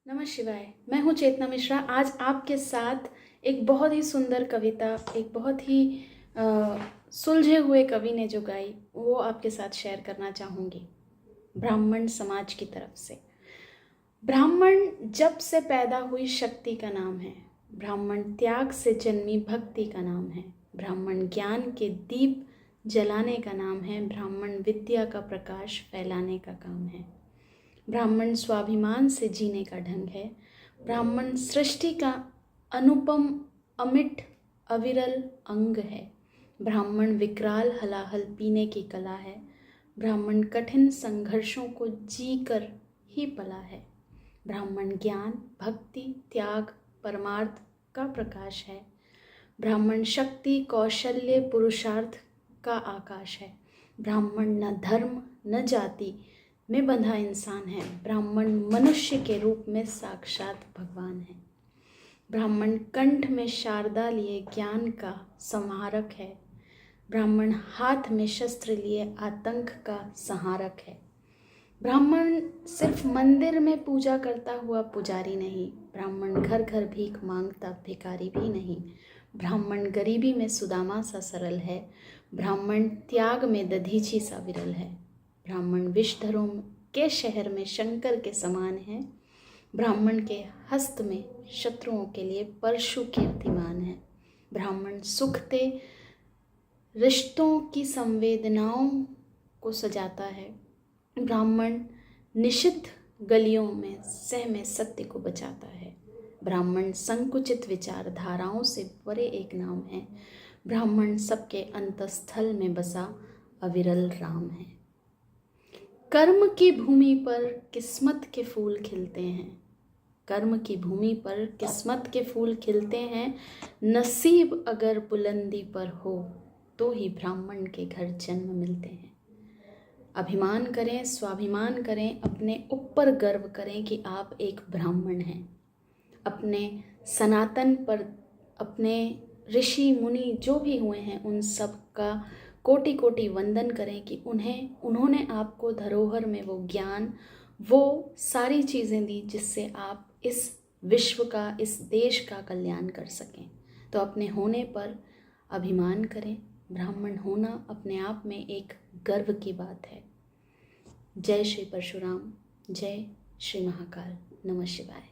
नमः शिवाय। मैं हूँ चेतना मिश्रा। आज आपके साथ एक बहुत ही सुंदर कविता, एक बहुत ही सुलझे हुए कवि ने जो गाई, वो आपके साथ शेयर करना चाहूँगी। ब्राह्मण समाज की तरफ से। ब्राह्मण जब से पैदा हुई शक्ति का नाम है। ब्राह्मण त्याग से जन्मी भक्ति का नाम है। ब्राह्मण ज्ञान के दीप जलाने का नाम है। ब्राह्मण विद्या का प्रकाश फैलाने का काम है। ब्राह्मण स्वाभिमान से जीने का ढंग है। ब्राह्मण सृष्टि का अनुपम अमिट अविरल अंग है। ब्राह्मण विकराल हलाहल पीने की कला है। ब्राह्मण कठिन संघर्षों को जी कर ही पला है। ब्राह्मण ज्ञान भक्ति त्याग परमार्थ का प्रकाश है। ब्राह्मण शक्ति कौशल्य पुरुषार्थ का आकाश है। ब्राह्मण न धर्म न जाति में बंधा इंसान है। ब्राह्मण मनुष्य के रूप में साक्षात भगवान है। ब्राह्मण कंठ में शारदा लिए ज्ञान का संहारक है। ब्राह्मण हाथ में शस्त्र लिए आतंक का संहारक है। ब्राह्मण सिर्फ मंदिर में पूजा करता हुआ पुजारी नहीं। ब्राह्मण घर घर भीख मांगता भिखारी भी नहीं। ब्राह्मण गरीबी में सुदामा सा सरल है। ब्राह्मण त्याग में दधीची सा विरल है। ब्राह्मण विषधरों के शहर में शंकर के समान है। ब्राह्मण के हस्त में शत्रुओं के लिए परशु कीर्तिमान है। ब्राह्मण सुखते रिश्तों की संवेदनाओं को सजाता है। ब्राह्मण निषिद्ध गलियों में सहमे सत्य को बचाता है। ब्राह्मण संकुचित विचारधाराओं से परे एक नाम है। ब्राह्मण सबके अंतस्थल में बसा अविरल राम है। कर्म की भूमि पर किस्मत के फूल खिलते हैं। कर्म की भूमि पर किस्मत के फूल खिलते हैं। नसीब अगर बुलंदी पर हो तो ही ब्राह्मण के घर जन्म मिलते हैं। अभिमान करें स्वाभिमान करें, अपने ऊपर गर्व करें कि आप एक ब्राह्मण हैं। अपने सनातन पर अपने ऋषि मुनि जो भी हुए हैं उन सब का कोटि कोटि वंदन करें कि उन्होंने आपको धरोहर में वो ज्ञान वो सारी चीज़ें दी जिससे आप इस विश्व का इस देश का कल्याण कर सकें। तो अपने होने पर अभिमान करें। ब्राह्मण होना अपने आप में एक गर्व की बात है। जय श्री परशुराम, जय श्री महाकाल। नमः शिवाय।